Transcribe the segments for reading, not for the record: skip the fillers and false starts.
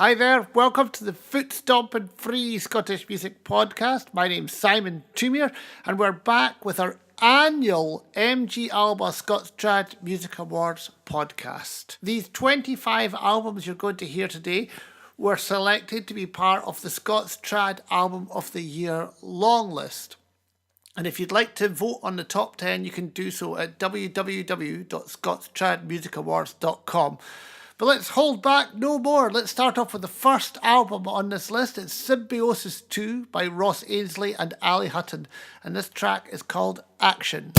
Hi there, welcome to the Foot Stompin' Free Scottish Music Podcast. My name's Simon Toomier, and we're back with our annual MG Alba Scots Trad Music Awards podcast. These 25 albums you're going to hear today were selected to be part of the Scots Trad Album of the Year long list. And if you'd like to vote on the top 10, you can do so at www.scotstradmusicawards.com. But let's hold back no more. Let's start off with the first album on this list. It's Symbiosis 2 by Ross Ainsley and Ali Hutton. And this track is called Action.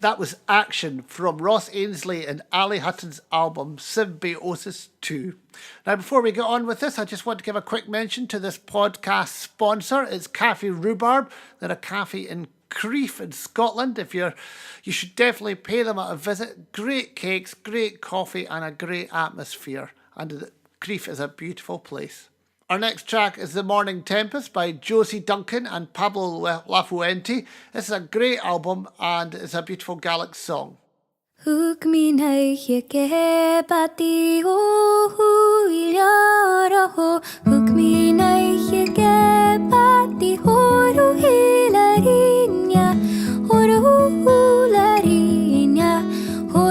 That was Action from Ross Ainsley and Ali Hutton's album Symbiosis 2. Now, before we get on with this, I just want to give a quick mention to this podcast sponsor. It's Cafe Rhubarb. They're a cafe in Crieff in Scotland. You should definitely pay them a visit. Great cakes, great coffee, and a great atmosphere. And Crieff is a beautiful place. Our next track is The Morning Tempest by Josie Duncan and Pablo Lafuente. This is a great album and it's a beautiful Gaelic song. Hook me nay ke pati ho ho hook me nay ke pati ho ru hilarinya ho larinya ho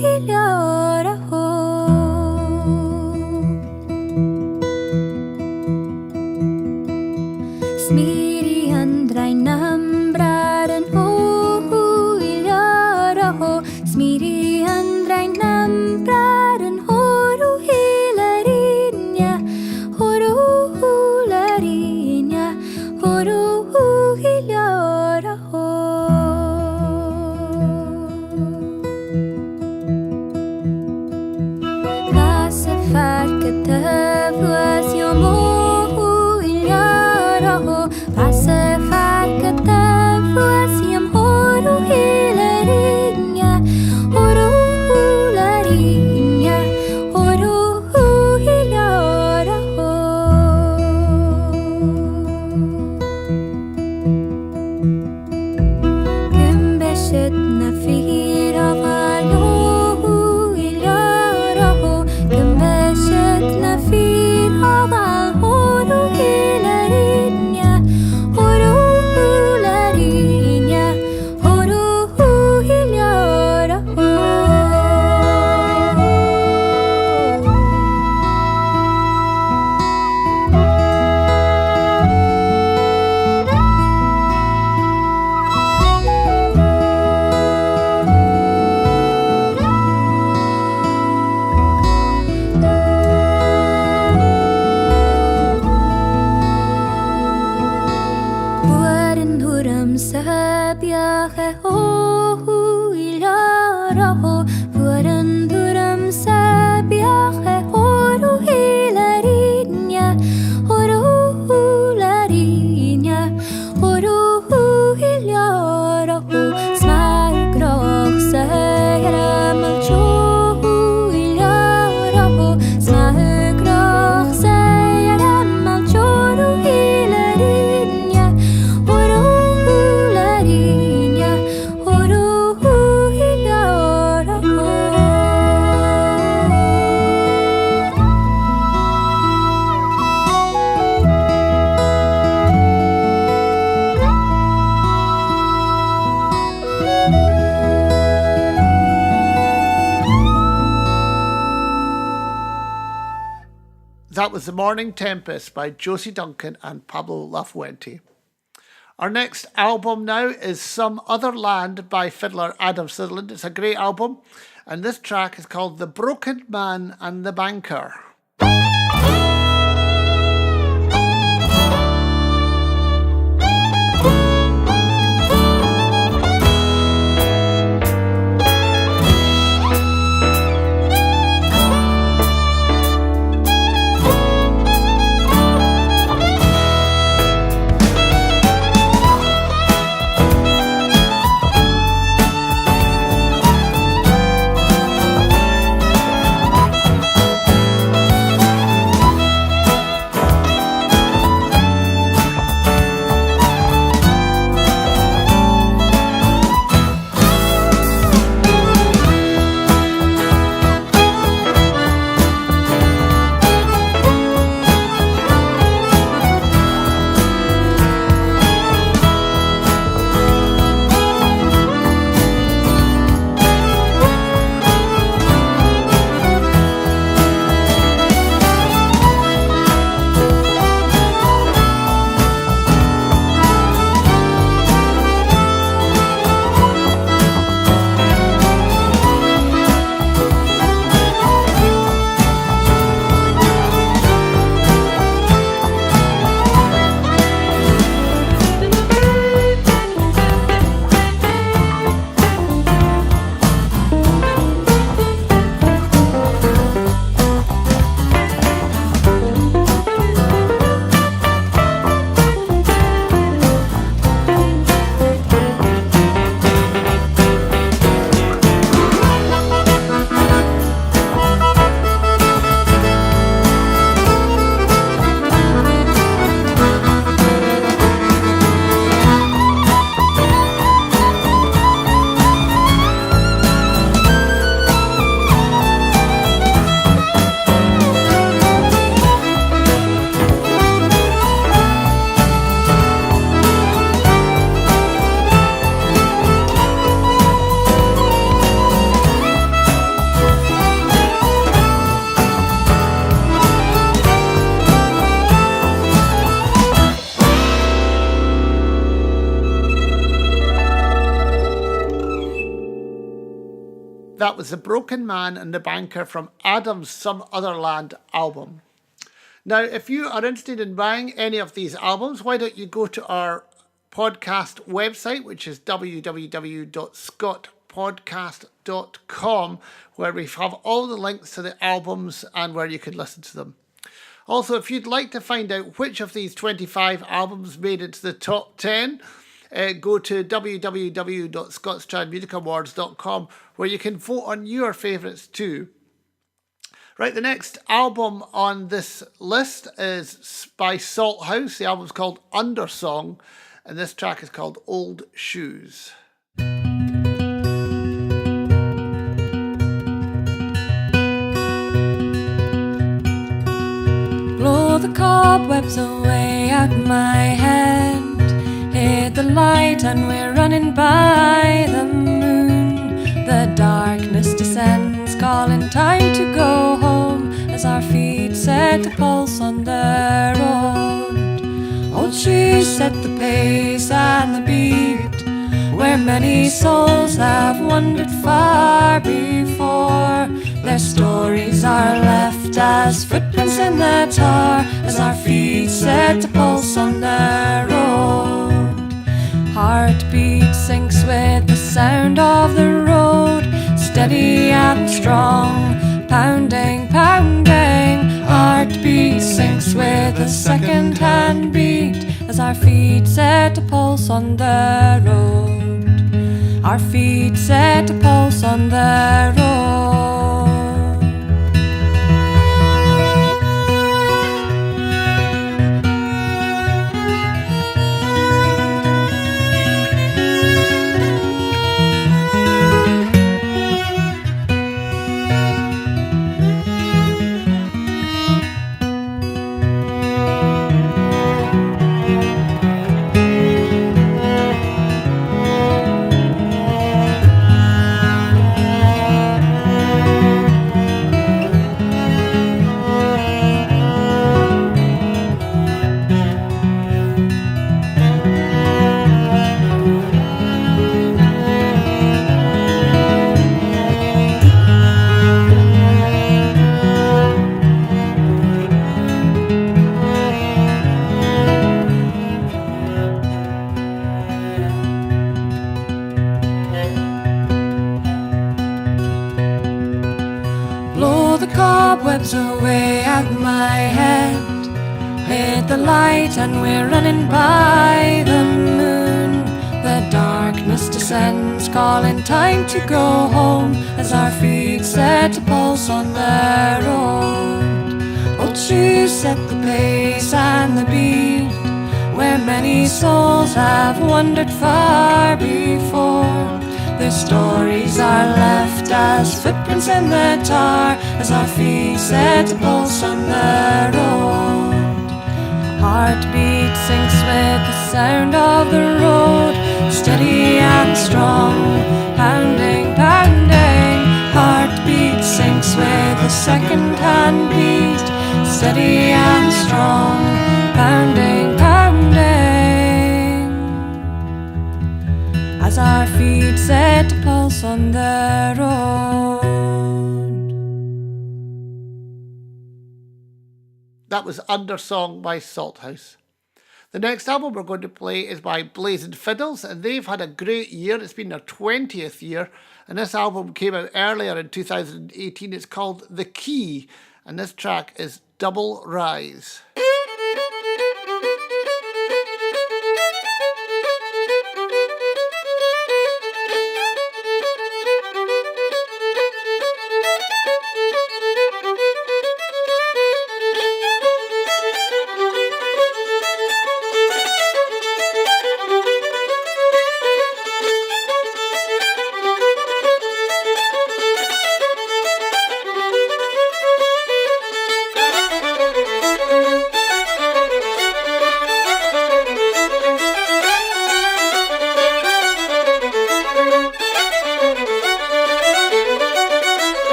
hilara ho smiri andrai nambraren ho smiri andrai nambraren horu hilarinya horu larinya horu hilara ho Passa farka tavas yomo hilara ho Passa farka tavas yom horu hilarinya That was The Morning Tempest by Josie Duncan and Pablo Lafuente. Our next album now is Some Other Land by fiddler Adam Sutherland. It's a great album, and this track is called The Broken Man and the Banker. That was The Broken Man and the Banker from Adam's Some Other Land album. Now, if you are interested in buying any of these albums, why don't you go to our podcast website, which is www.scotpodcast.com, where we have all the links to the albums and where you can listen to them. Also, if you'd like to find out which of these 25 albums made it to the top 10, go to www.scotstradmusicawards.com, where you can vote on your favourites too. Right, the next album on this list is by Salthouse. The album's called Undersong, and this track is called Old Shoes. Blow the cobwebs away out my head, hit the light and we're running by the moon. The darkness descends, calling time to go home, as our feet set a pulse on the road. Old shoes set the pace and the beat, where many souls have wandered far before. Their stories are left as footprints in the tar, as our feet set a pulse on the road. Heartbeat syncs with the sound of the road, steady and strong, pounding, pounding. Heartbeat syncs with the second-hand beat, as our feet set a pulse on the road. Our feet set a pulse on the road. Cobwebs away out my head, hit the light and we're running by the moon. The darkness descends, calling time to go home, as our feet set a pulse on the road. Old shoes set the pace and the beat, where many souls have wandered far before. Their stories are left as footprints in the tar, as our feet set a pulse on the road. Heartbeat syncs with the sound of the road, steady and strong, pounding, pounding. Heartbeat syncs with the second-hand beat, steady and strong, pounding, pounding. As our feet set a pulse on the road. That was Undersong by Salthouse. The next album we're going to play is by Blazing Fiddles, and they've had a great year. It's been their 20th year, and this album came out earlier in 2018. It's called The Key, and this track is Double Rise.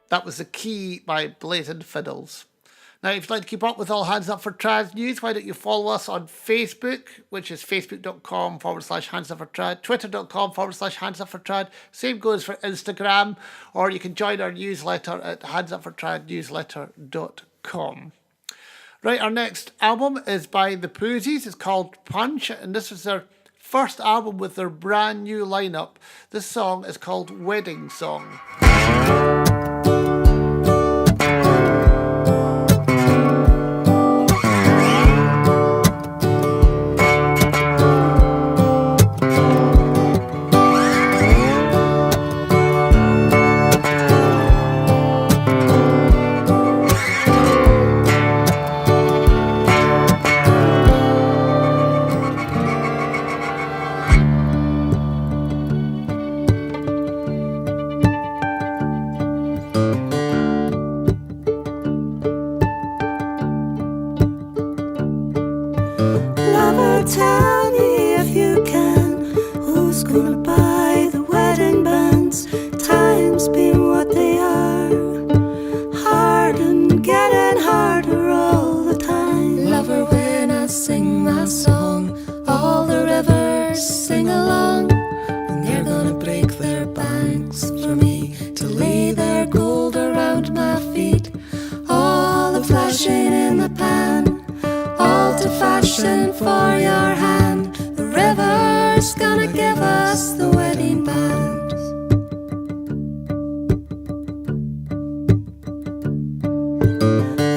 That was The Key by Blazing Fiddles. Now, if you'd like to keep up with all Hands Up for Trad news, why don't you follow us on Facebook, which is facebook.com/Hands Up for Trad, twitter.com/Hands Up for Trad. Same goes for Instagram, or you can join our newsletter at handsupfortradnewsletter.com. Right, our next album is by The Posies. It's called Punch, and this is their first album with their brand new lineup. This song is called Wedding Song. Tell me if you can, who's gonna buy the wedding bands? Times being what they are, hard and getting harder all the time. Lover, when I sing my song, all the rivers sing along, and they're gonna break their banks for me to lay their gold around my feet. All the flashing in the pan, all to fashion for your hand. The river's gonna give us the wedding band.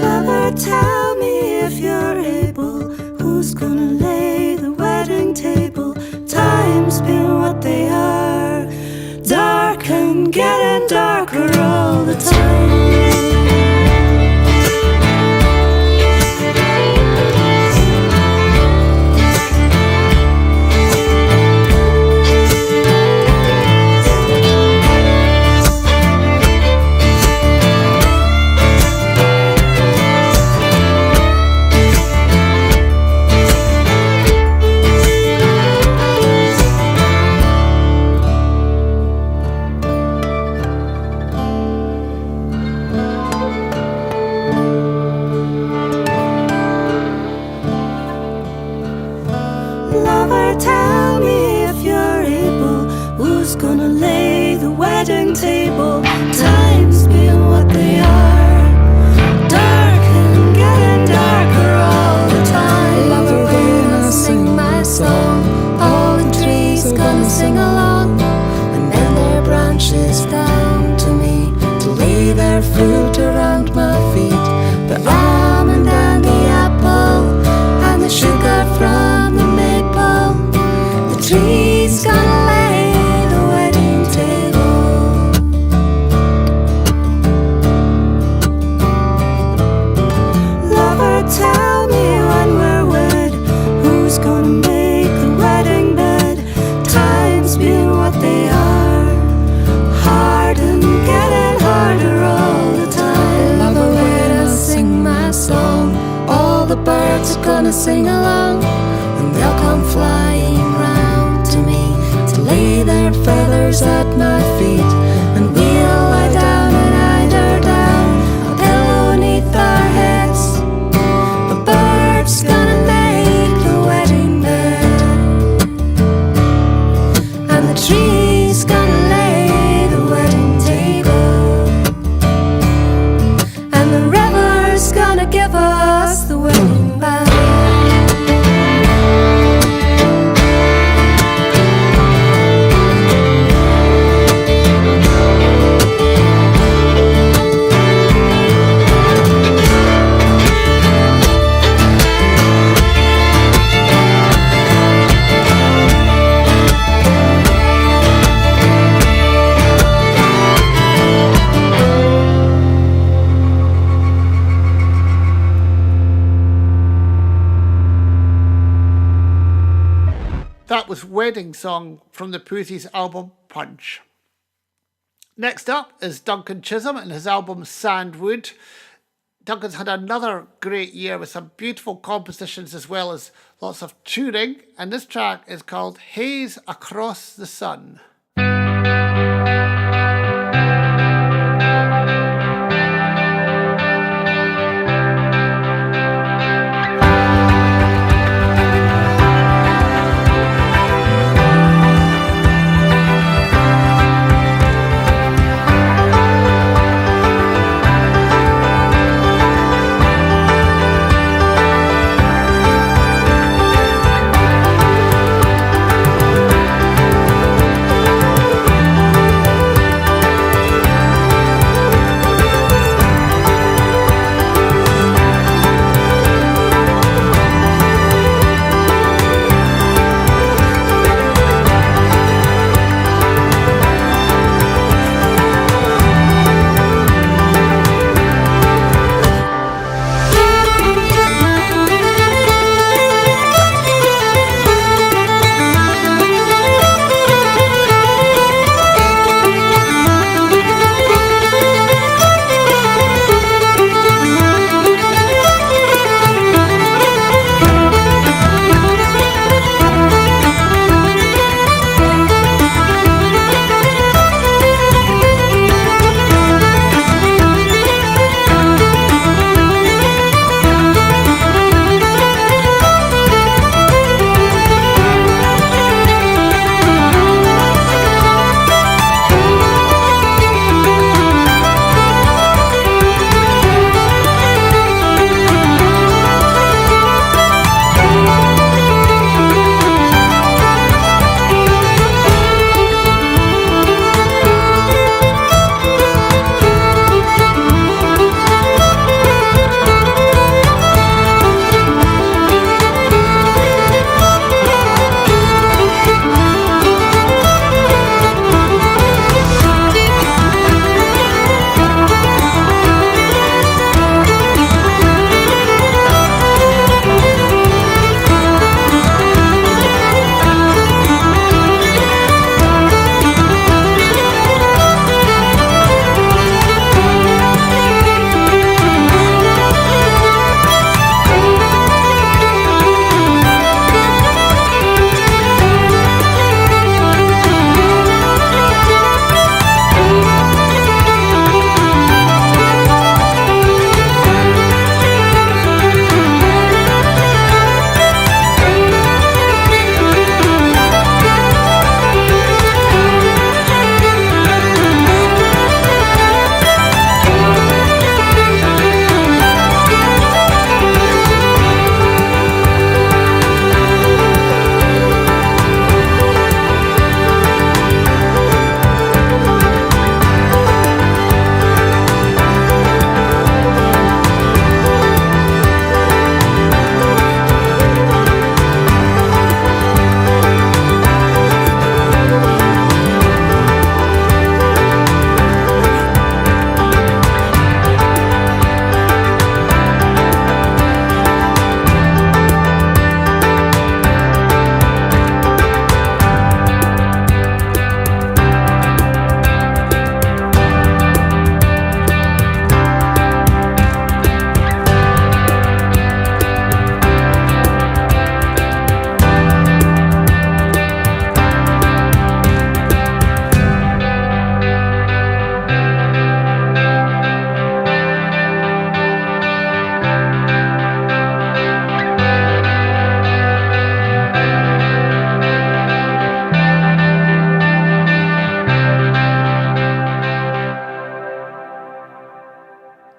Lover, tell me if you're able, who's gonna lay the wedding table? Times being what they are, dark and getting darker all the time. Lover, tell me if you're able, who's gonna lay the wedding table? Times being what they are, dark and getting darker all the time. Lover, when I sing my song, all the trees gonna sing along, and bend their branches down to me to lay their fruit around my feet. The almond and the apple and the sugar from the maple, the trees gonna lay the wedding table. Lover, tell me when we're wed, who's gonna make the wedding bed? Times being what they are, hard and getting harder all the time. Lover, when I sing my song, all the birds are gonna sing along, and they'll come flying round to me to lay their feathers at my feet, and we'll lie down and eider down, a pillow neath our heads. The birds gonna make the wedding bed. That was Wedding Song from the Pooties album Punch. Next up is Duncan Chisholm and his album Sandwood. Duncan's had another great year with some beautiful compositions as well as lots of touring, and this track is called Haze Across the Sun.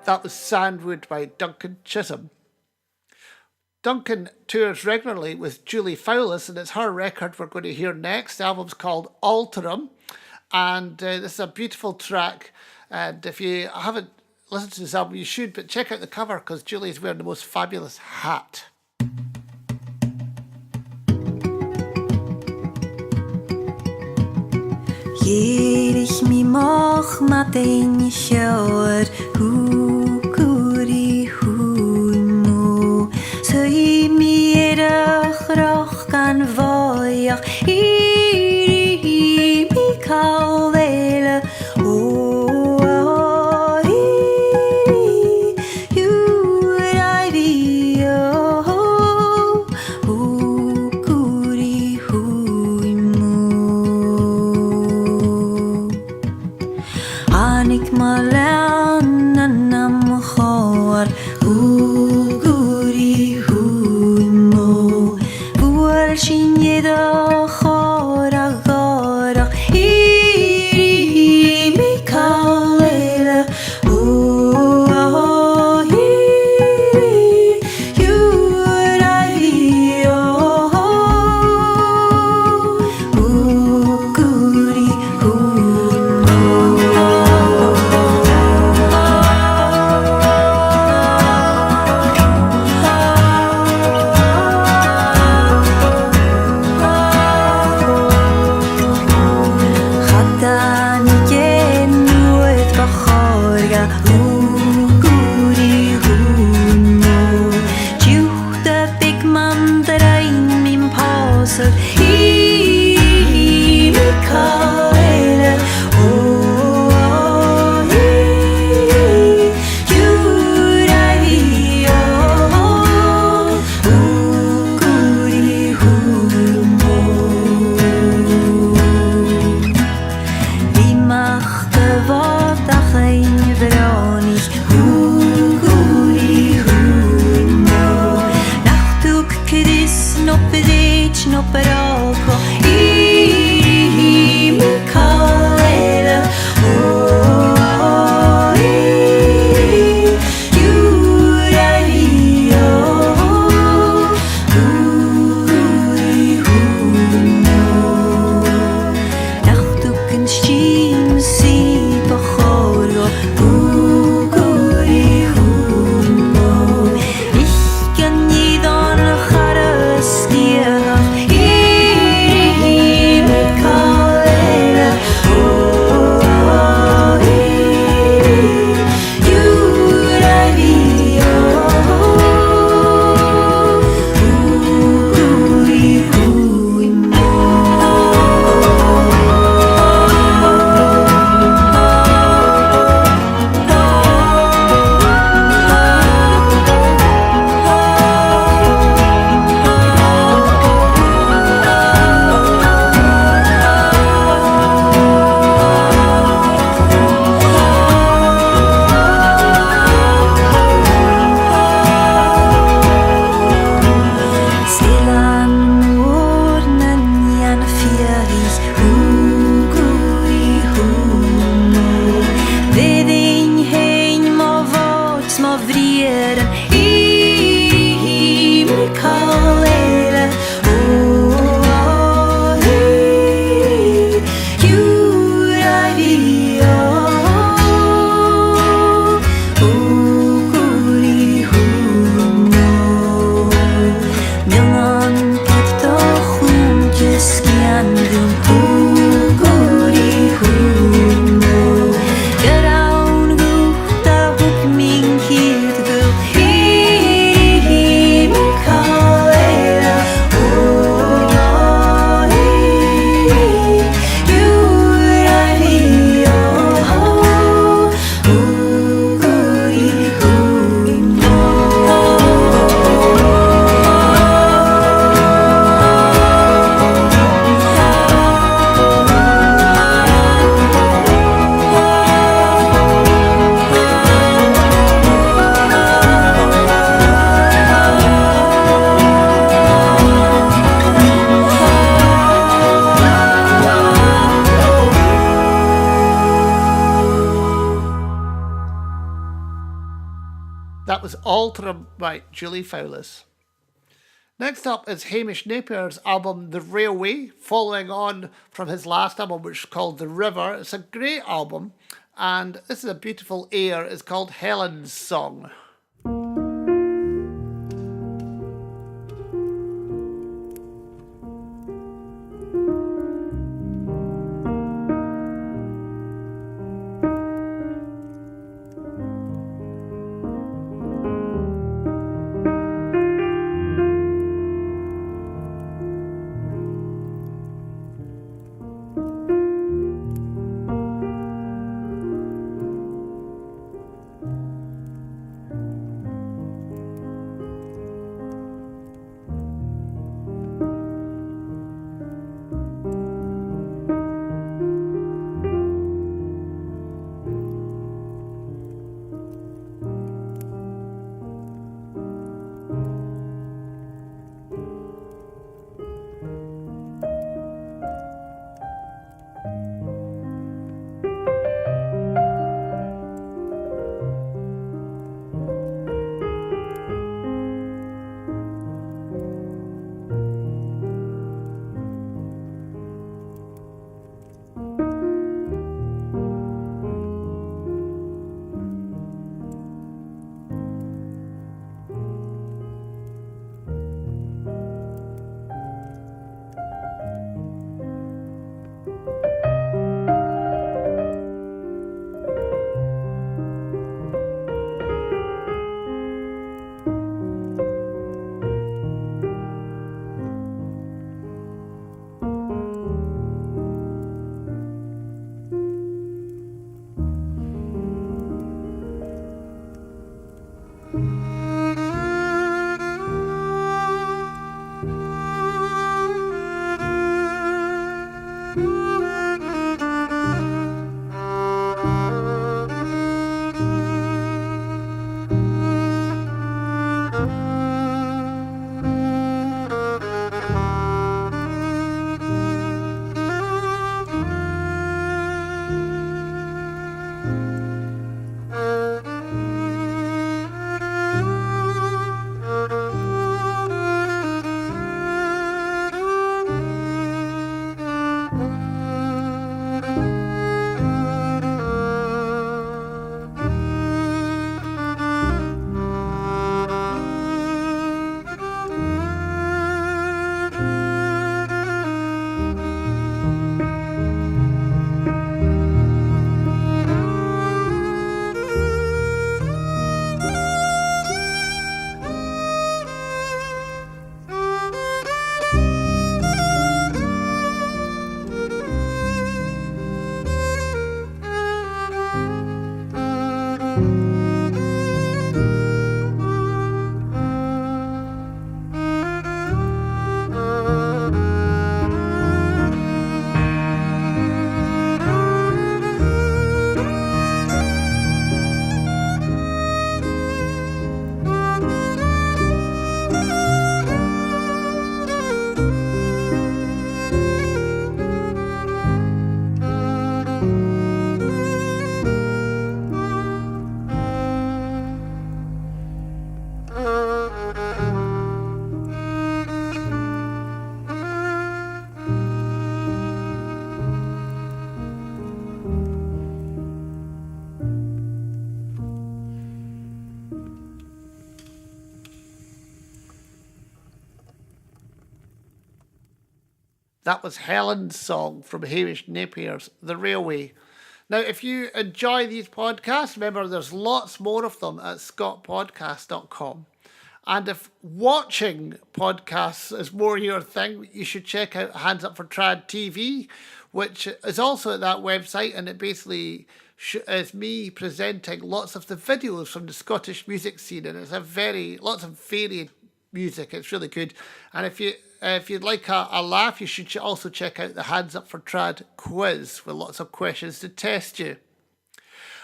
That was Sandwood by Duncan Chisholm. Duncan tours regularly with Julie Fowlis, and it's her record we're going to hear next. The album's called Alterum, and this is a beautiful track. And if you haven't listened to this album, you should, but check out the cover because Julie's wearing the most fabulous hat. Jerich mi moch ma dein sjór húkuri húmo Söi mi roch roch gan an voyach iri mi calvele oh iri you I be oh kuri hui mo anik malan nam khor guri hui mo buar shinye da khora gora iri mi kalele oh iri you I be oh guri Khatan ken nuet bachorga guri huno Juda big man drain min passer I Mikaela oh Jurari oh guri huno Die macht wat a geen veronig guri huno Nachtuk kris no pedich no peroko I Mikaela oh Jurari oh guri huno Nachtuken stim si bachorgo guri huno Ich kan nidon charas diach I Mikaela oh Jurari oh guri huno Stilan mornen jan fieris guri huno Veding hein ma vaks ma vrieren I Mikaela oh Jurari oh guri huno Mjöngan pitta sjunkes skjandrum guri huno Geraun gutta huk min kirtgu I Mikaela oh Jurari oh guri huno That was Alterum by Julie Fowlis. Next up is Hamish Napier's album The Railway, following on from his last album, which is called The River. It's a great album, and this is a beautiful air. It's called Helen's Song. That was Helen's song from Hamish Napier's The Railway. Now, if you enjoy these podcasts, remember there's lots more of them at scottpodcast.com. And if watching podcasts is more your thing, you should check out Hands Up for Trad TV, which is also at that website, and it basically is me presenting lots of the videos from the Scottish music scene, and it's lots of varied music. It's really good. And if you'd like a laugh, you should also check out the Hands Up for Trad quiz with lots of questions to test you.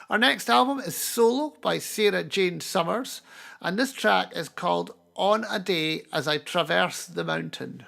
Our next album is Solo by Sarah Jane Summers, and this track is called On a Day as I Traverse the Mountain.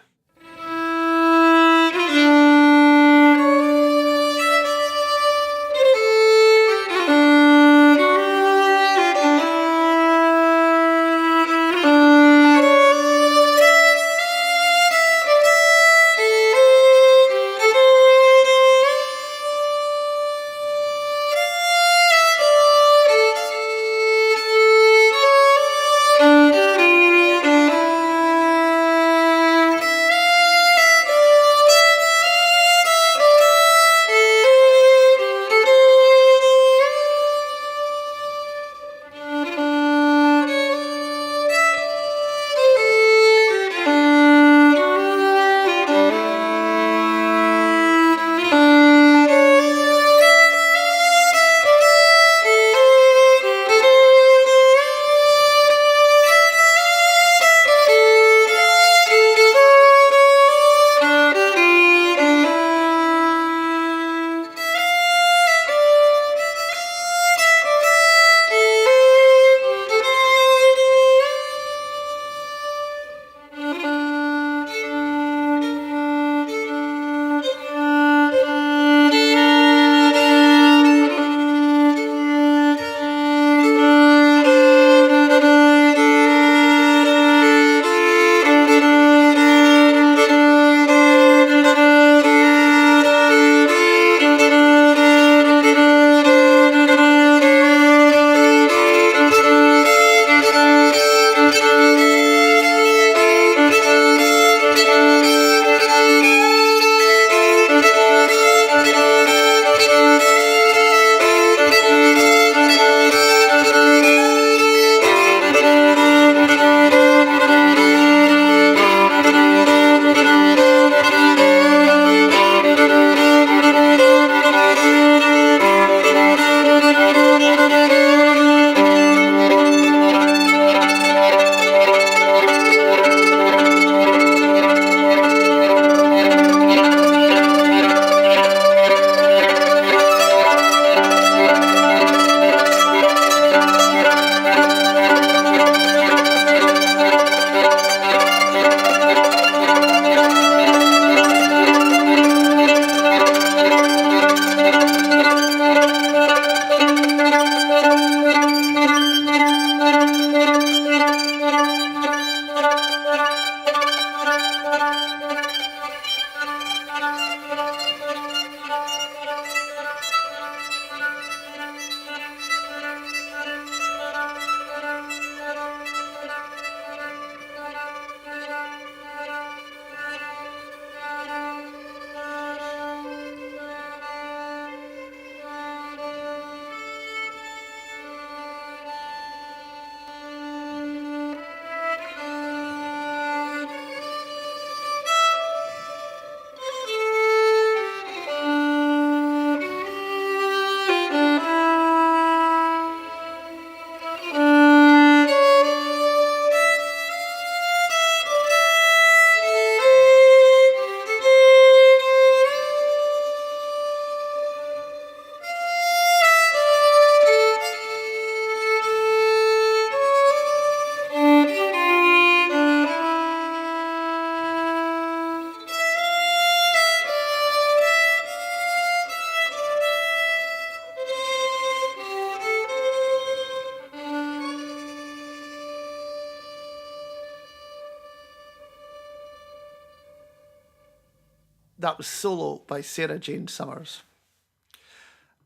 That was Solo by Sarah Jane Summers.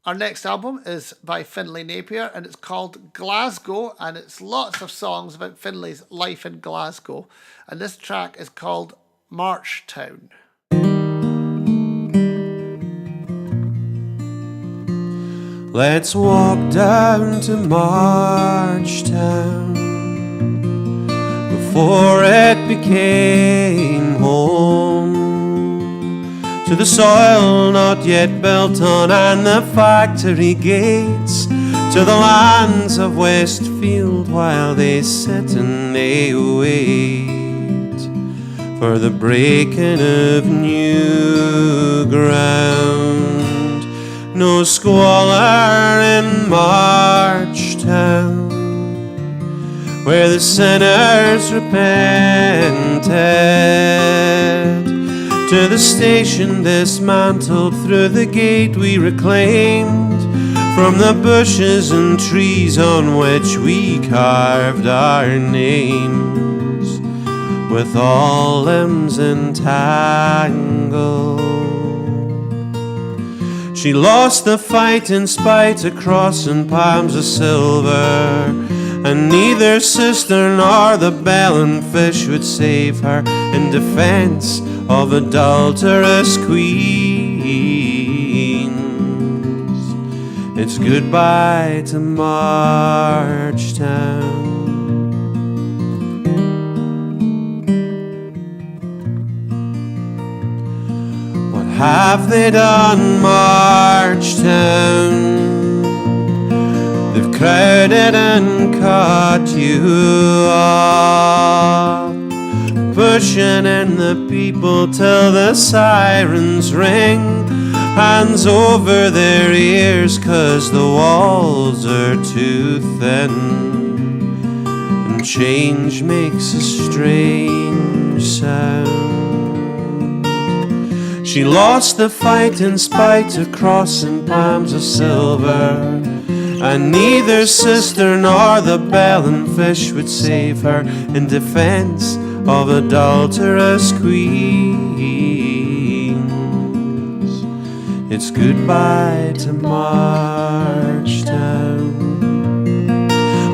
Our next album is by Finlay Napier, and it's called Glasgow, and it's lots of songs about Finlay's life in Glasgow. And this track is called March Town. Let's walk down to Marchtown before it became home, to the soil not yet built on and the factory gates, to the lands of Westfield while they sit and they wait for the breaking of new ground. No squalor in Marchtown, where the sinners repented, to the station dismantled, through the gate we reclaimed, from the bushes and trees on which we carved our names, with all limbs entangled. She lost the fight in spite of cross and palms of silver, and neither sister nor the bell and fish would save her in defense of adulterous queens. It's goodbye to Marchtown. What have they done, Marchtown? They've crowded and cut you off, pushing in the people till the sirens ring, hands over their ears 'cause the walls are too thin, and change makes a strange sound. She lost the fight in spite of cross and palms of silver, and neither sister nor the bell and fish would save her in defense of adulterous queens. It's goodbye to Marchtown.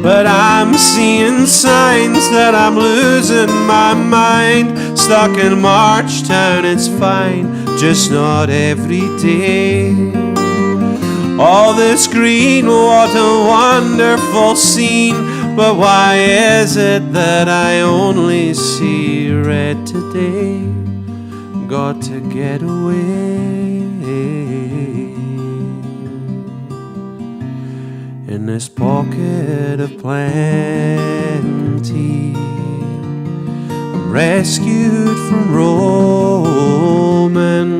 But I'm seeing signs that I'm losing my mind. Stuck in Marchtown, it's fine, just not every day. All this green, what a wonderful scene, but why is it that I only see red today? Got to get away. In this pocket of plenty, I'm rescued from roaming.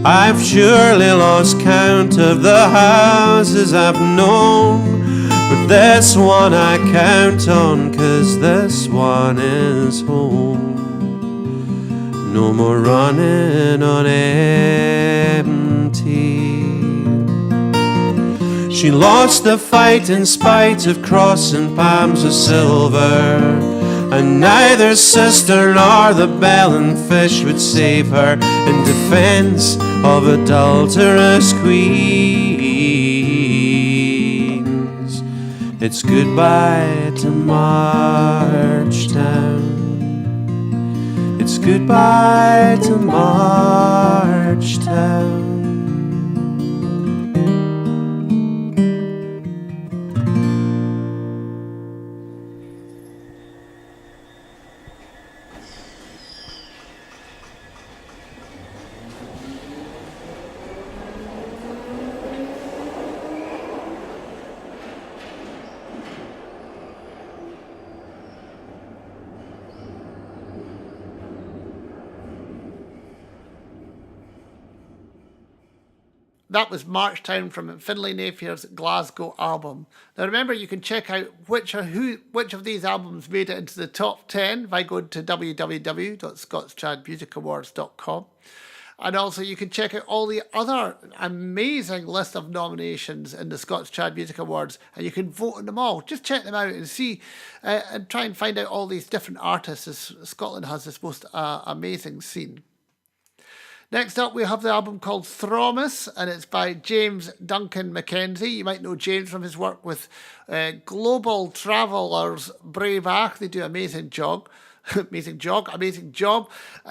I've surely lost count of the houses I've known, but this one I count on, 'cause this one is home. No more running on empty. She lost the fight in spite of cross and palms of silver, and neither sister nor the bell and fish would save her in defense of adulterous queens. It's goodbye to Marchtown. It's goodbye to Marchtown. That was Marchtown from Finlay Napier's Glasgow album. Now remember, you can check out which of these albums made it into the top 10 by going to www.scotstradmusicawards.com. And also you can check out all the other amazing list of nominations in the Scots Trad Music Awards, and you can vote on them all. Just check them out and see and try and find out all these different artists, as Scotland has this most amazing scene. Next up, we have the album called Thromus, and it's by James Duncan Mackenzie. You might know James from his work with Global Travellers Breivach. They do amazing job. And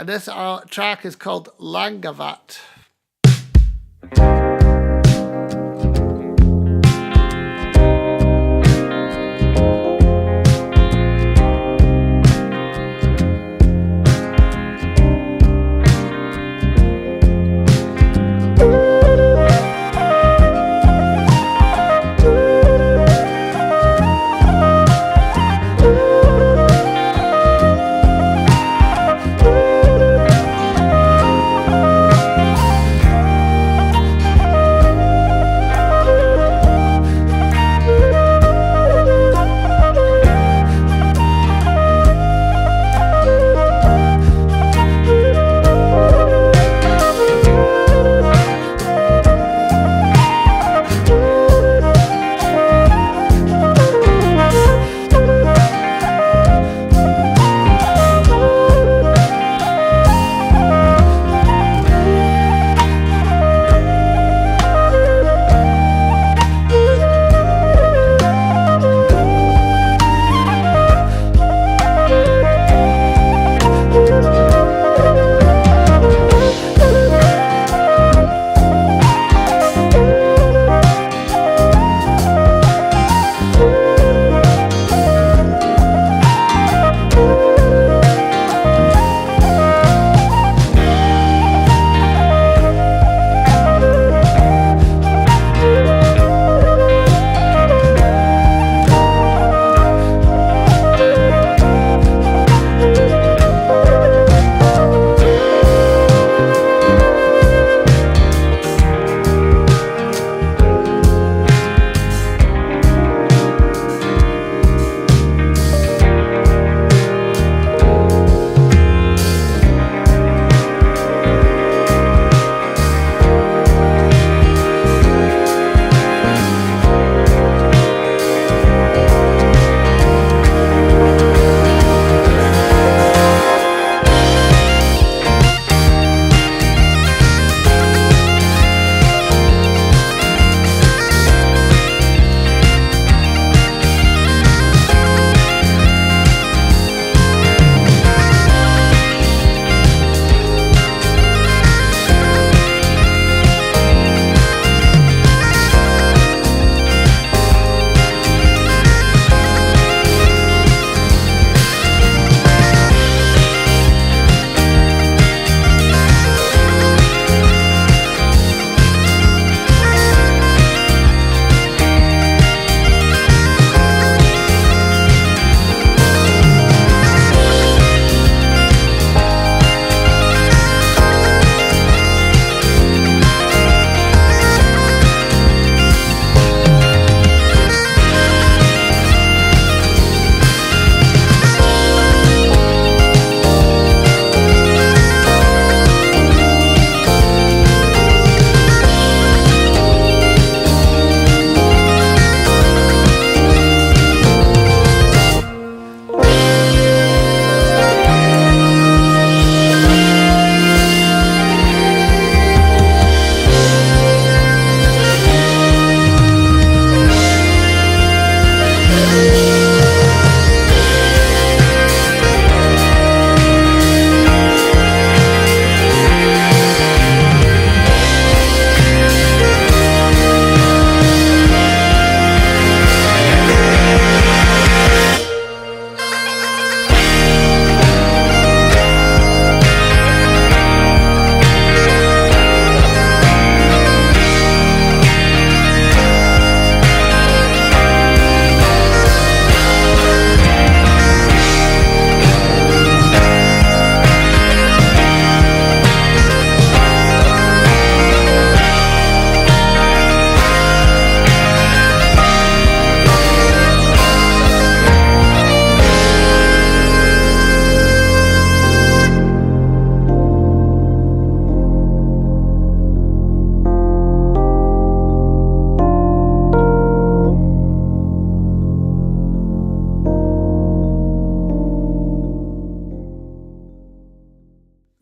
this track is called Langavat.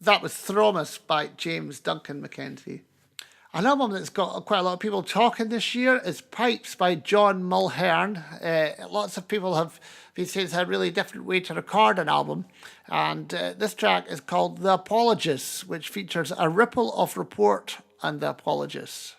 That was Thromus by James Duncan Mackenzie. An album that's got quite a lot of people talking this year is Pipes by John Mulhern. Lots of people have been saying it's a really different way to record an album. And this track is called The Apologists, which features a ripple of report and The Apologists.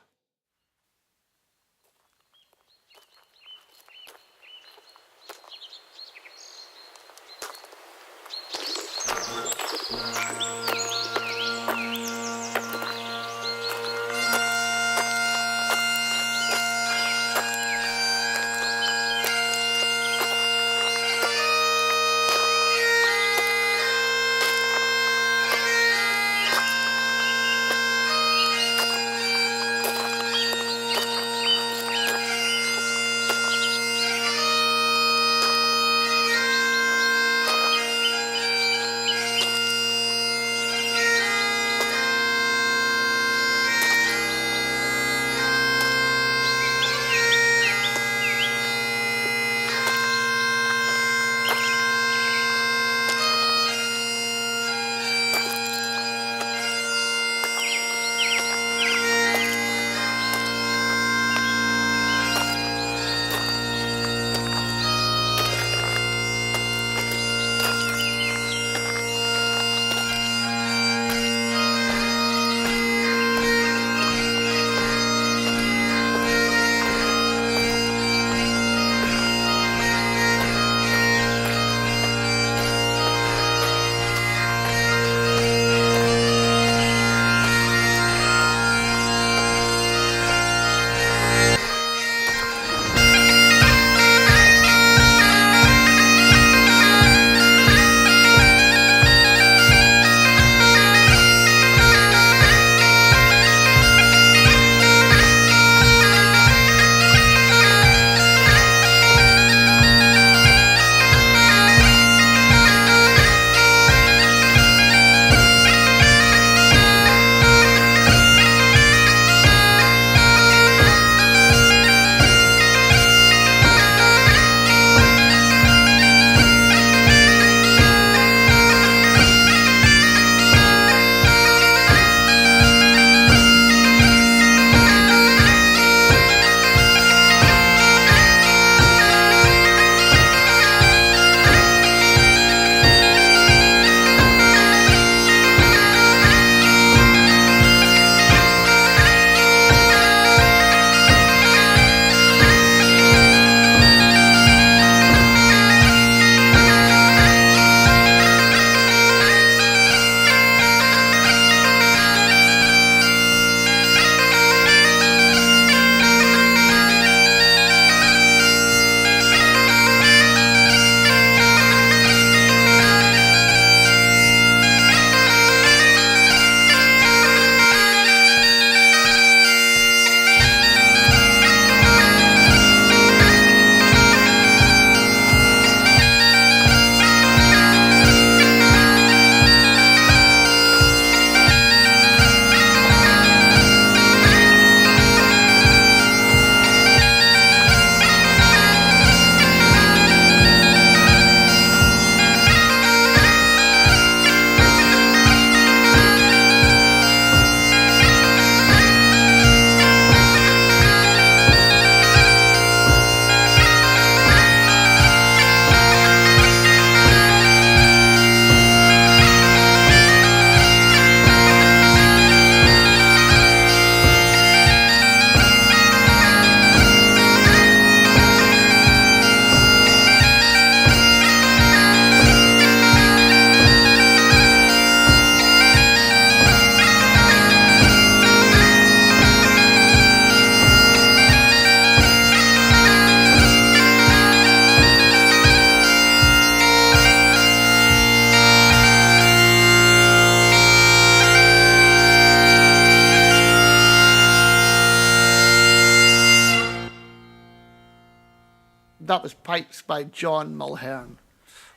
That was Pipes by John Mulhern.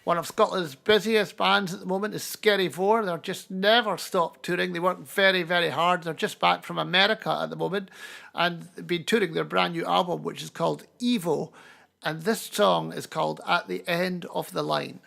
One of Scotland's busiest bands at the moment is Scary Four. They're just never stopped touring. They work very, very hard. They're just back from America at the moment and been touring their brand new album, which is called Evo. And this song is called At the End of the Line.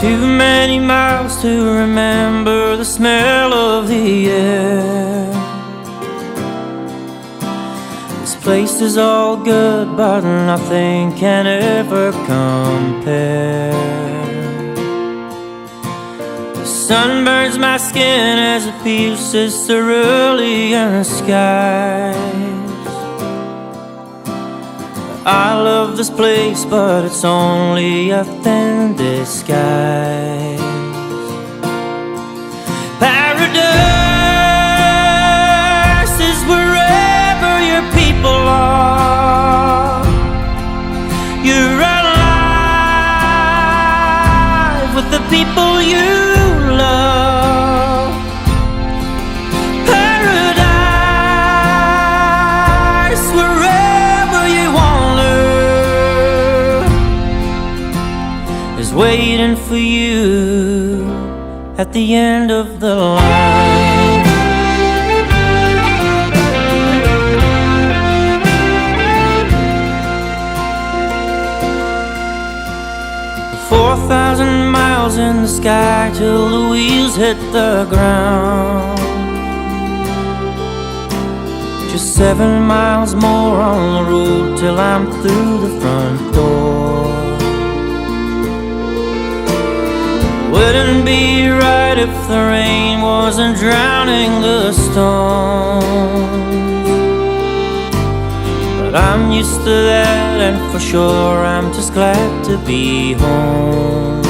Too many miles to remember the smell of the air. This place is all good, but nothing can ever compare. The sun burns my skin as it pierces cerulean skies. I love this place, but it's only a thin disguise. Paradise is wherever your people are. You're alive with the people you love. Paradise wherever you wander is waiting for you at the end of the line. 4,000 miles in the sky till the wheels hit the ground. Just 7 miles more on the road till I'm through the front door. Wouldn't be right if the rain wasn't drowning the storm. But I'm used to that, and for sure I'm just glad to be home.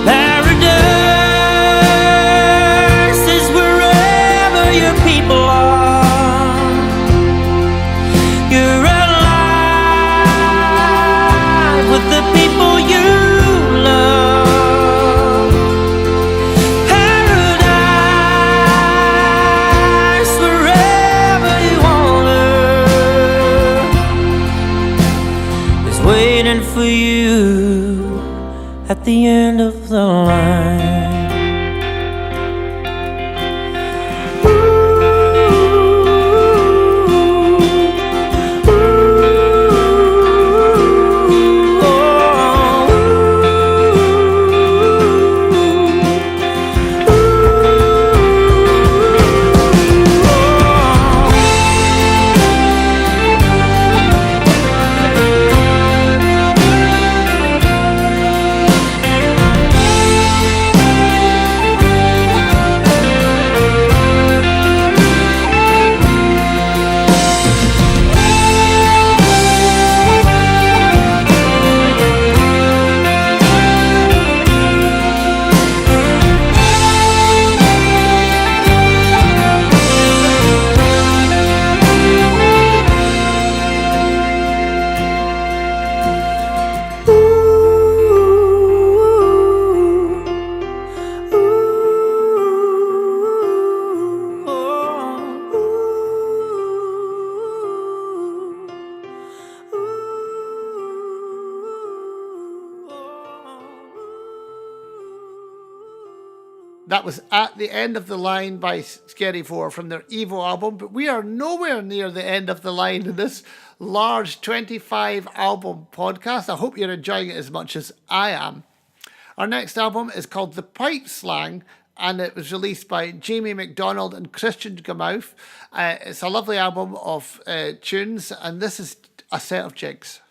Paradise is wherever your people are. You're alive with the people you love. Paradise wherever you wander is waiting for you at the end of the line. That was At the End of the Line by Scary 4 from their Evo album, but we are nowhere near the end of the line in this large 25 album podcast. I hope you're enjoying it as much as I am. Our next album is called The Pipe Slang, and it was released by Jamie McDonald and Christian Gamouth. It's a lovely album of tunes, and this is a set of jigs.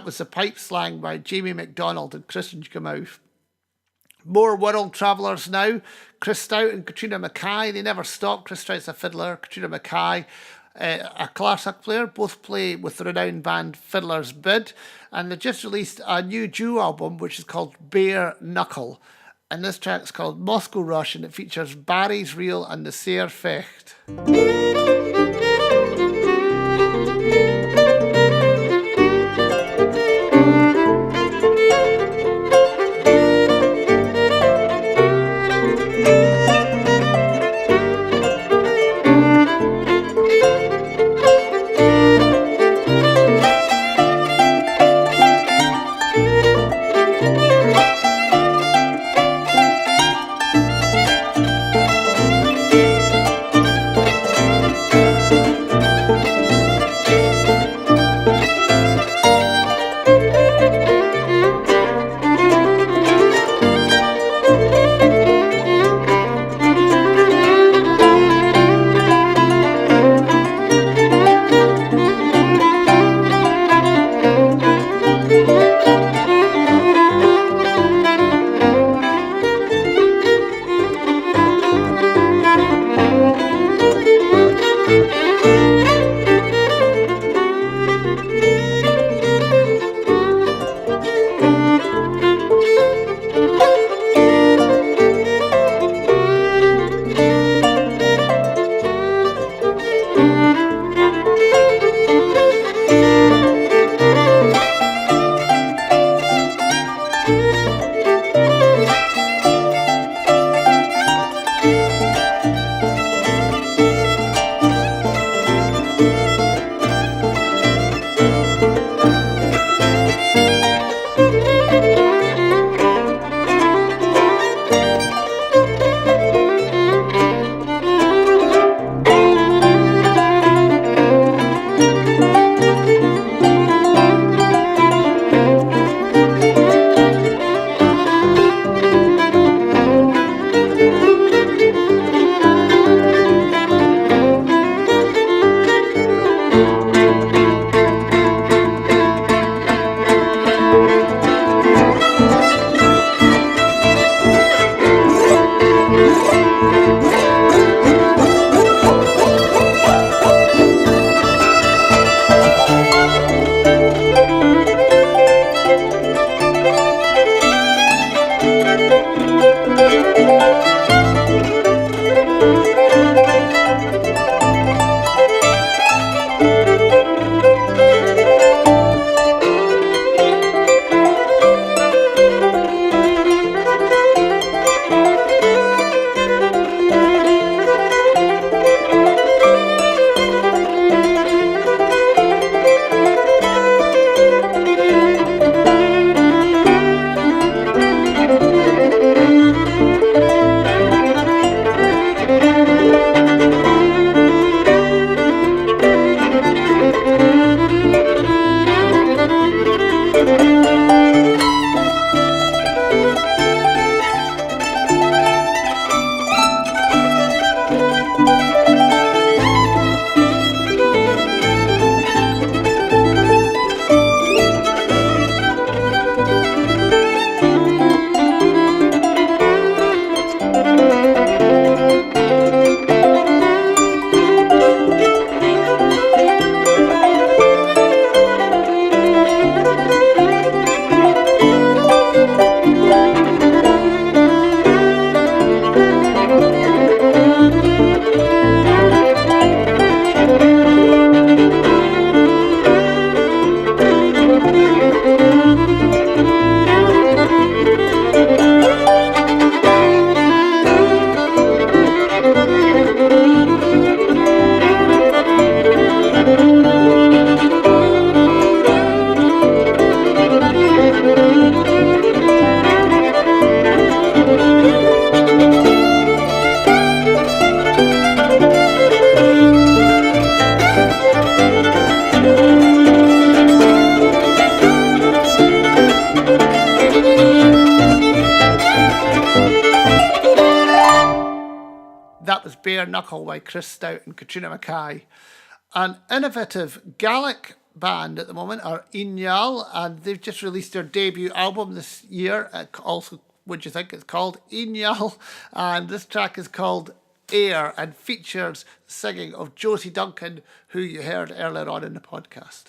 that was The Pipe Slang by Jamie MacDonald and Kristen Kamau. More world travellers now. Chris Stout and Katrina Mackay. They never stop. Chris Stout's a fiddler. Katrina Mackay, a classic player. Both play with the renowned band Fiddler's Bid. And they just released a new duo album, which is called Bare Knuckle. And this track's called Moscow Rush, and it features Barry's Reel and the Seer Fecht. That was Bare Knuckle by Chris Stout and Katrina Mackay. An innovative Gaelic band at the moment are Inyal, and they've just released their debut album this year. Also, what do you think? It's called Inyal, and this track is called Air and features singing of Josie Duncan, who you heard earlier on in the podcast.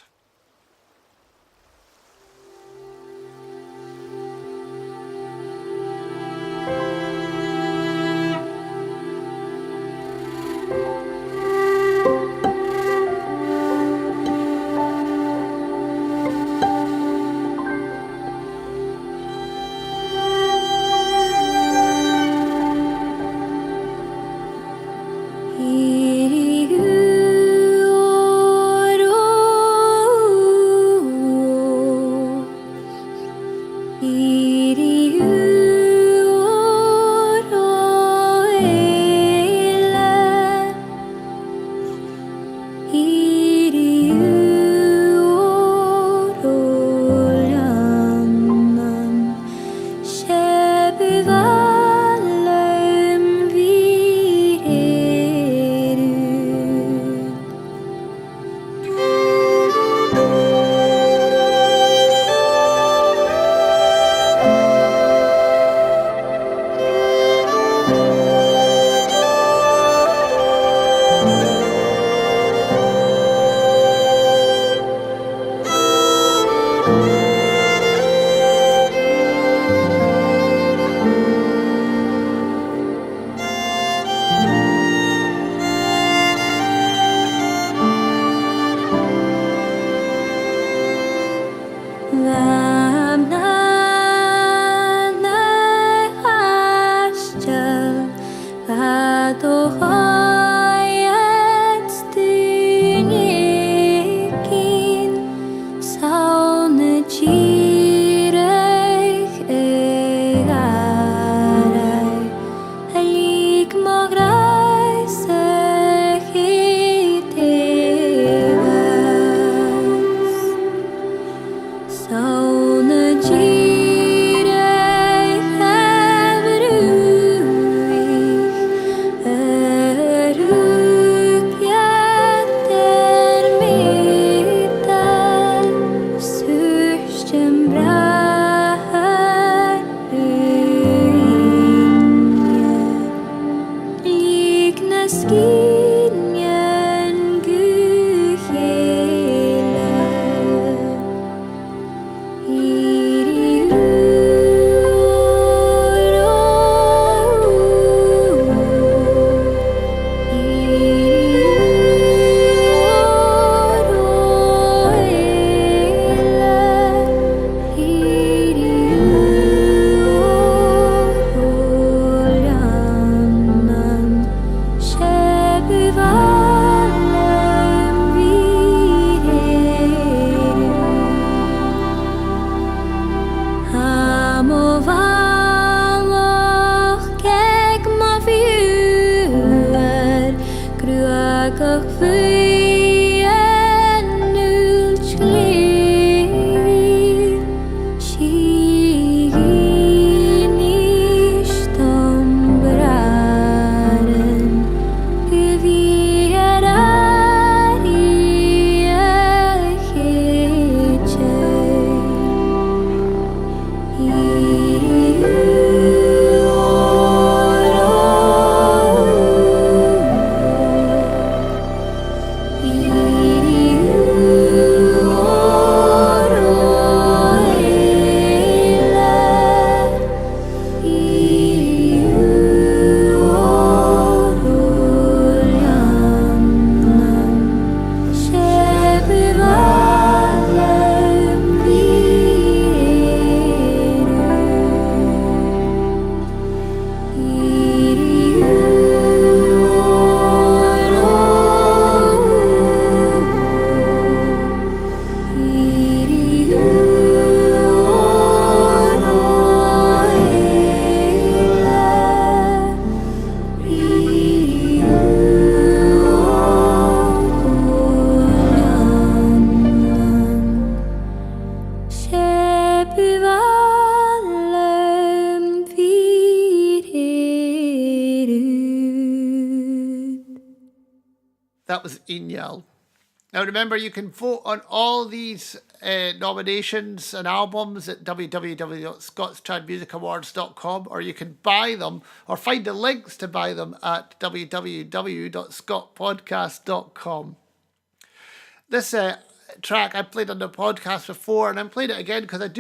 That was Inyal. Now remember, you can vote on all these nominations and albums at www.scotstradmusicawards.com, or you can buy them or find the links to buy them at www.scotpodcast.com. This track I played on the podcast before, and I'm playing it again because I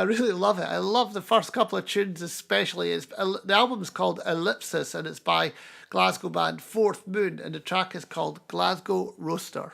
really love it. I love the first couple of tunes especially. The album's called Ellipsis, and it's by Glasgow band Fourth Moon, and the track is called Glasgow Roaster.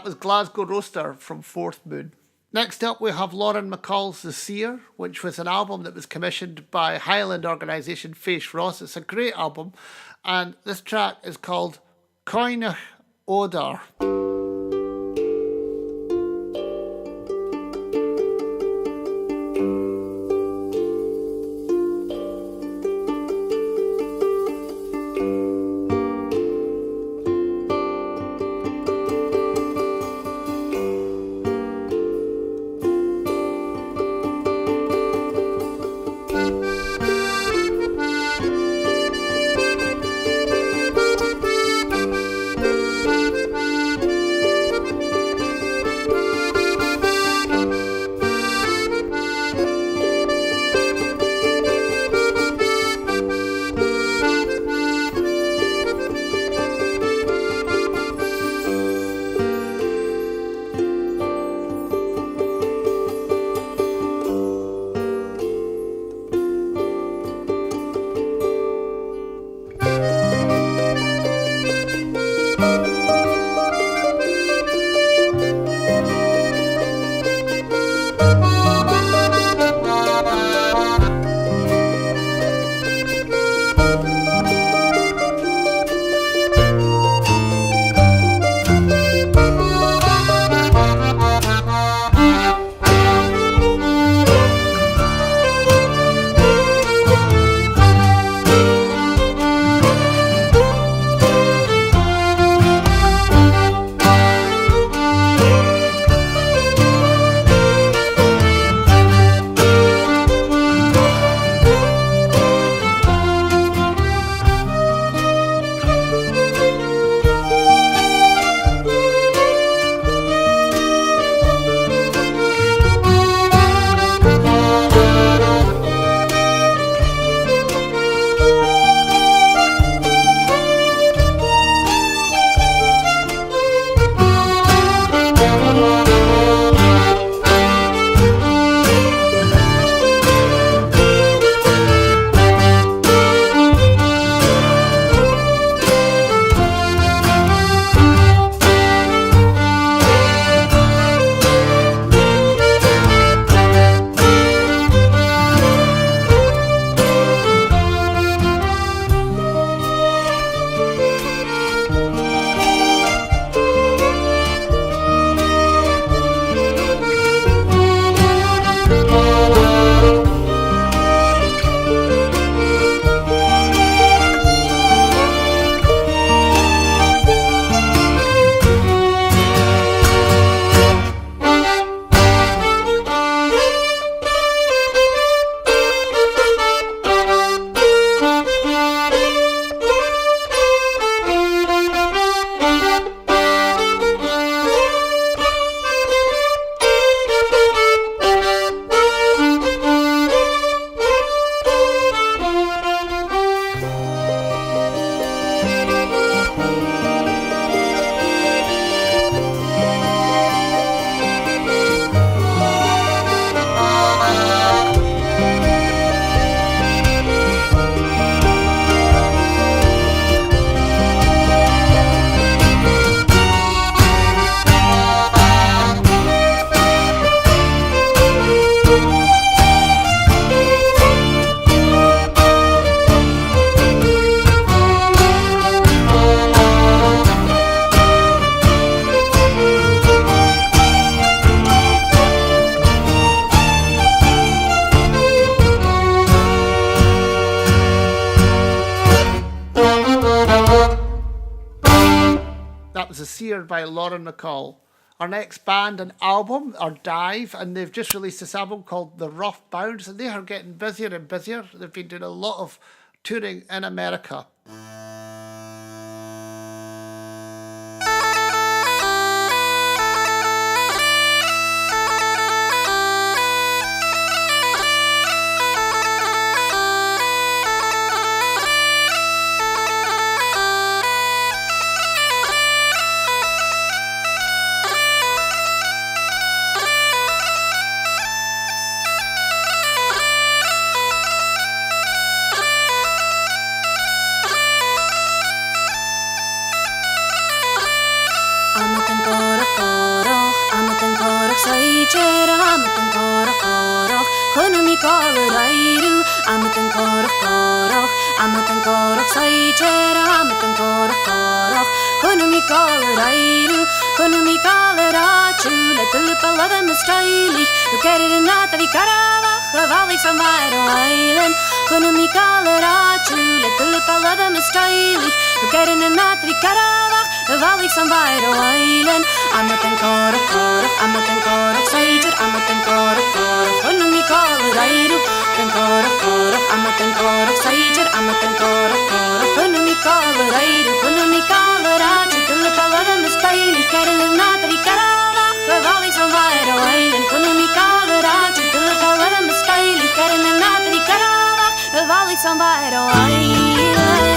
that was Glasgow Roaster from Fourth Moon. Next up, we have Lauren McCall's The Seer, which was an album that was commissioned by Highland organisation Face Ross. It's a great album, and this track is called Coinach Odar. That was The Seer by Lauren McCall. Our next band and album are Dive, and they've just released this album called The Rough Bounds, and they are getting busier and busier. They've been doing a lot of touring in America. Amatan korok korok, amatan korok saijer, amatan korok korok, konumi kolorairu, amatan korok korok, amatan korok saijer, amatan korok korok, konumi kolorairu, konumi kolorachu, let tulipalada mistaili, look at it in that vi karava, valley some vital island, konumi kolorachu, let tulipalada mistaili, look at it in that vi karava, valley some vital island, amatan korok korok, amatan korok saijer, amatan korok korok, konumi kolorairu, amatan korok korok, amatan korok saijer, amatan korok korok, konumi kolorairu, konumi kolorachu, tulipalada mistaili, look at it in that vi karava, valley some vital island, konumi kolorachu, tulipalada mistaili, look at it in that vi karava, valley some vital island.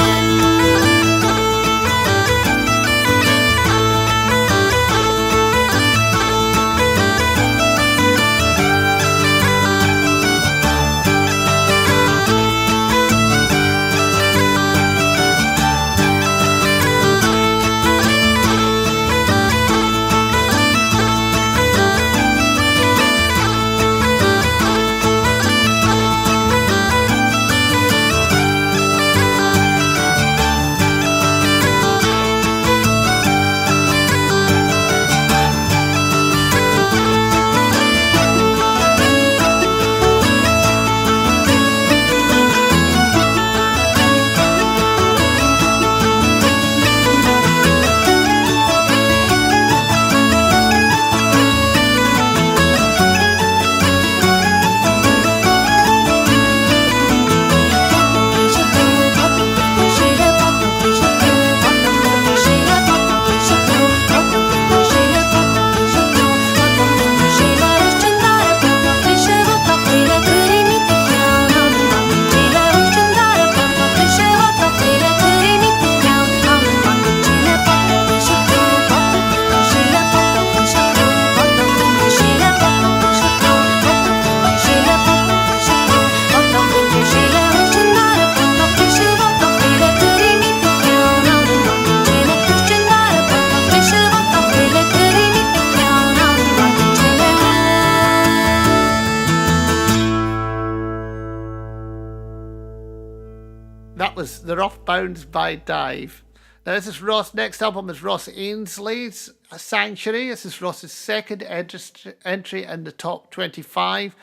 That was The Rough Bounds by Dive. Now this is Ross. Next album is Ross Ainsley's Sanctuary. This is Ross's second entry in the top 25.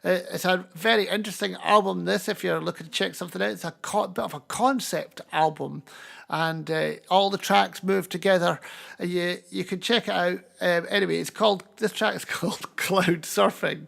It's a very interesting album, this, if you're looking to check something out. It's a bit of a concept album, and all the tracks move together. You can check it out. Anyway, this track is called Cloud Surfing.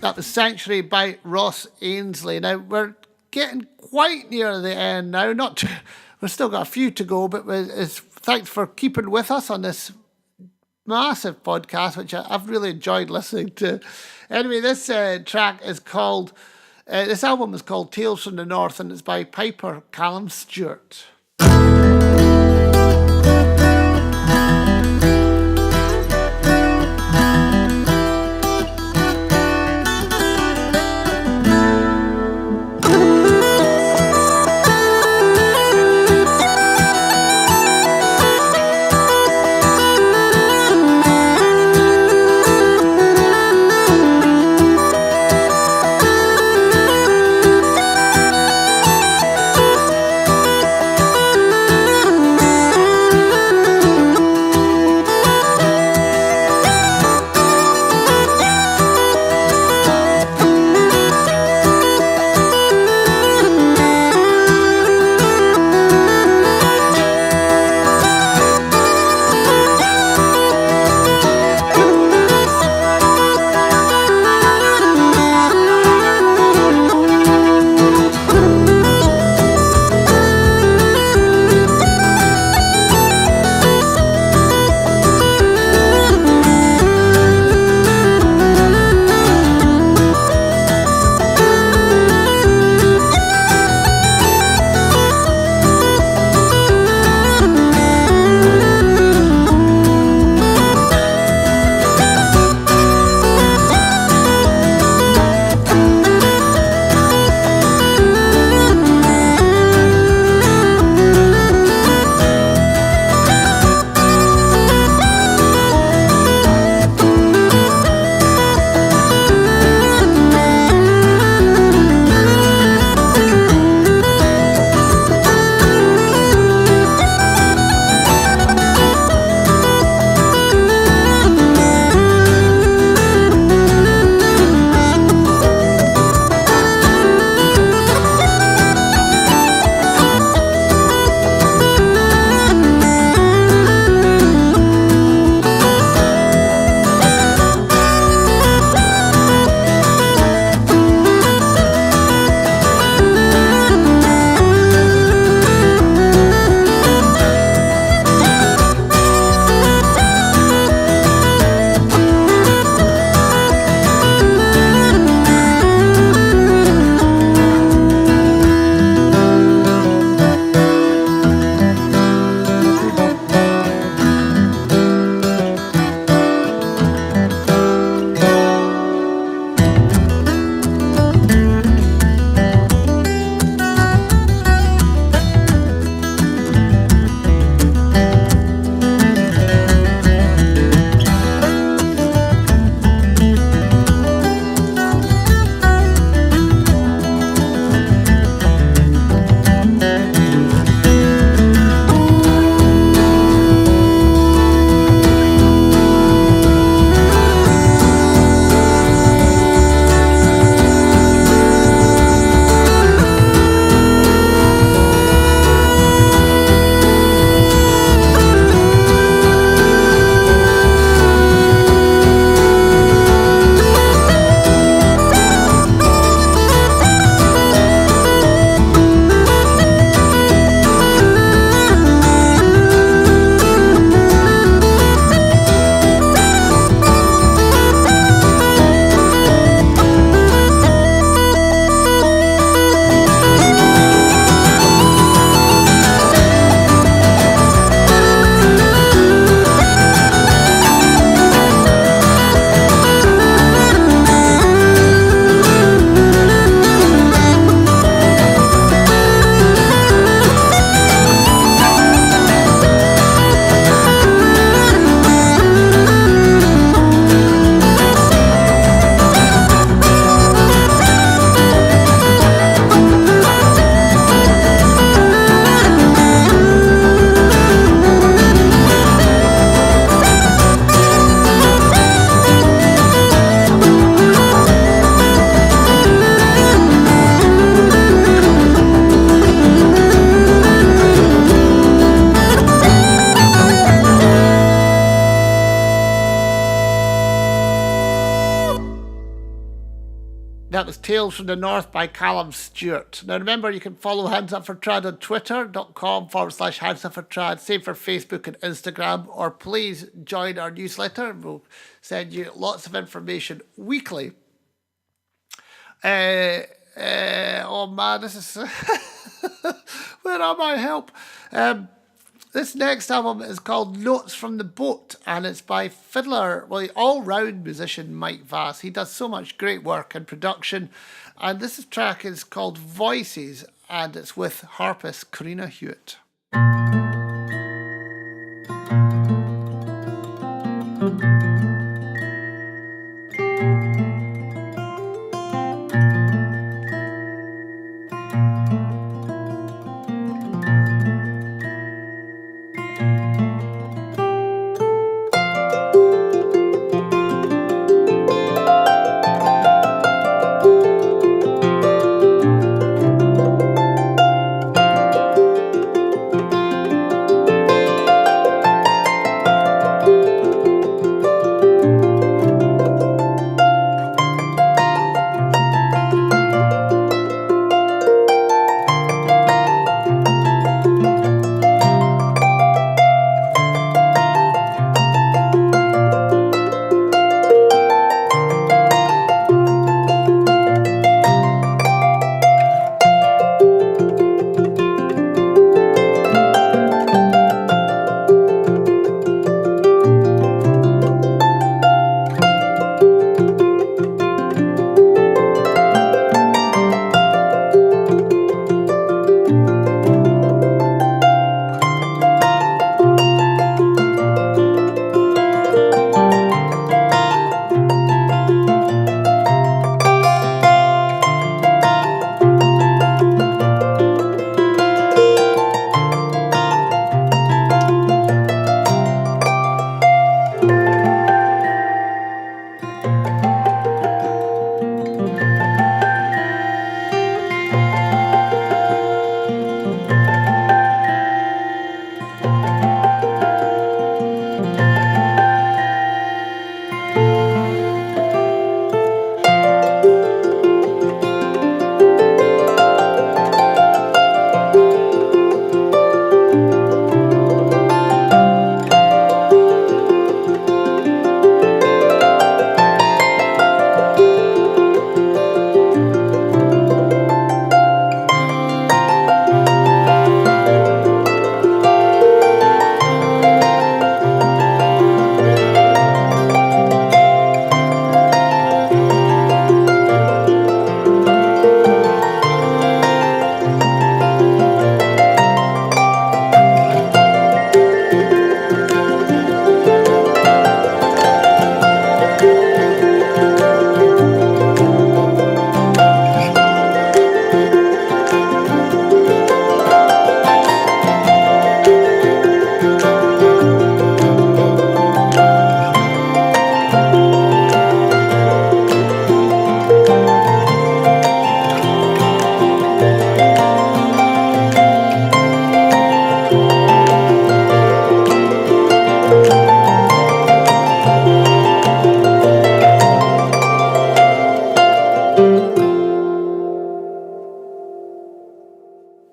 That was Sanctuary by Ross Ainsley. Now, we're getting quite near the end now. We've still got a few to go, but thanks for keeping with us on this massive podcast, which I've really enjoyed listening to. Anyway, this track is called, this album is called Tales from the North, and it's by Piper Callum Stewart. That was Tales from the North by Callum Stewart. Now remember, you can follow Hands Up for Trad on twitter.com/Hands Up for Trad. Same for Facebook and Instagram. Or please join our newsletter. We'll send you lots of information weekly. Oh man, this is... Where am I? Help. This next album is called Notes from the Boat, and it's by fiddler, well, all-round musician Mike Vass. He does so much great work in production, and this track is called Voices, and it's with harpist Karina Hewitt.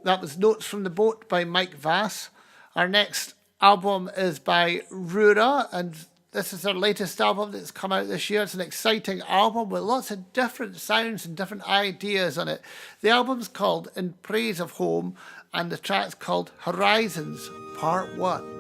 That was Notes from the Boat by Mike Vass. Our next album is by Rura, and this is their latest album that's come out this year. It's an exciting album with lots of different sounds and different ideas on it. The album's called In Praise of Home, and the track's called Horizons Part 1.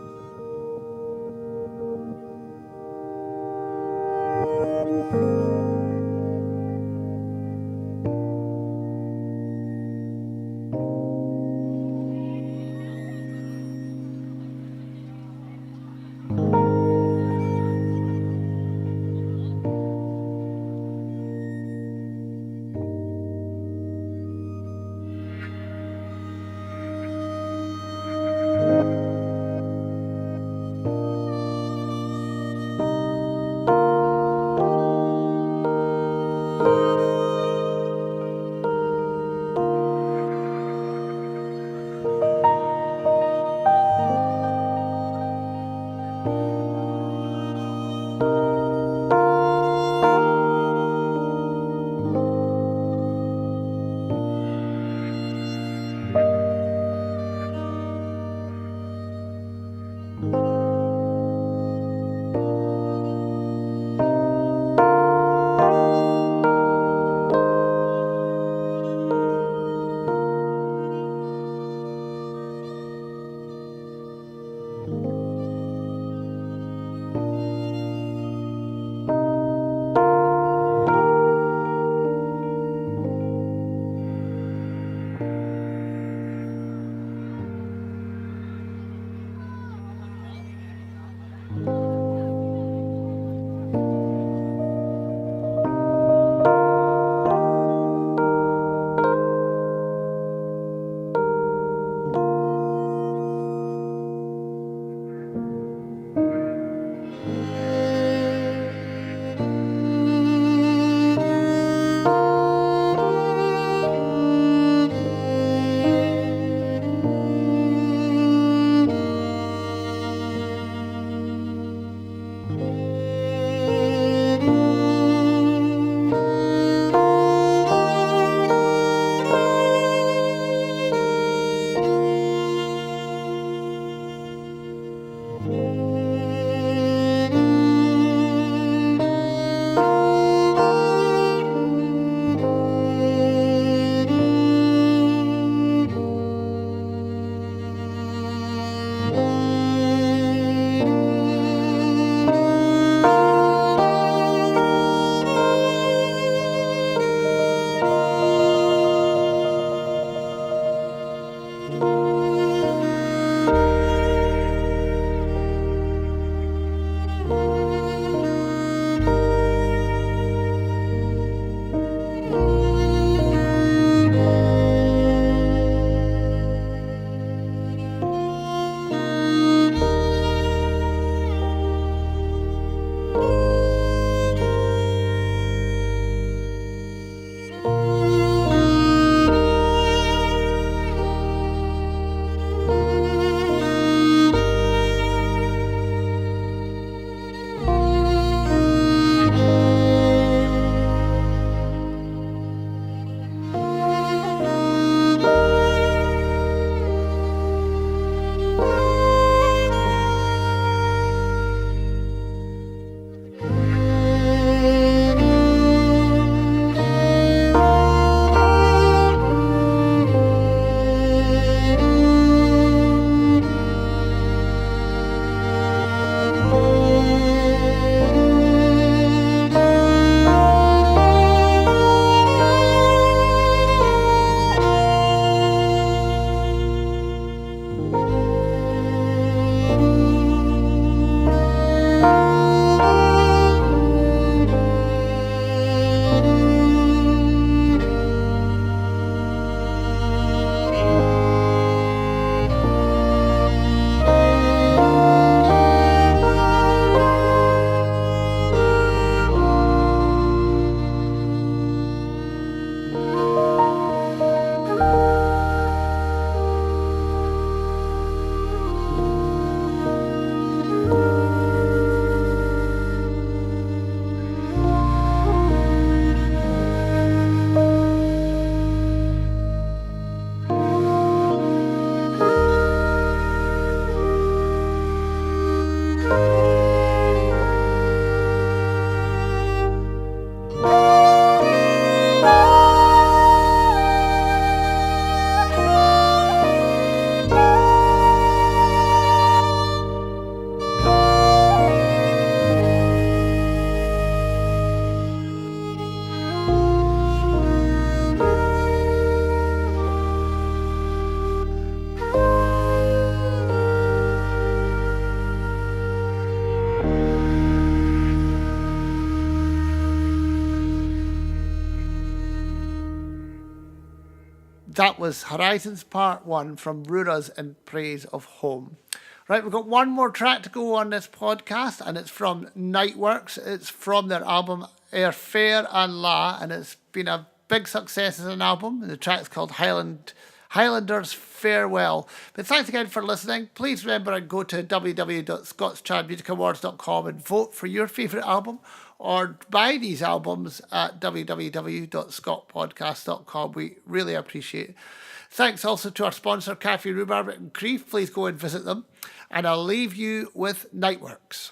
That was Horizons Part 1 from Ruras in Praise of Home. Right, we've got one more track to go on this podcast, and it's from Nightworks. It's from their album Air Fair and La, and it's been a big success as an album. The track's called Highlanders Farewell. But thanks again for listening. Please remember to go to www.scotstradmusicawards.com and vote for your favourite album, or buy these albums at www.scotpodcast.com. We really appreciate it. Thanks also to our sponsor, Cafe Rhubarb and Crieff. Please go and visit them. And I'll leave you with Nightworks.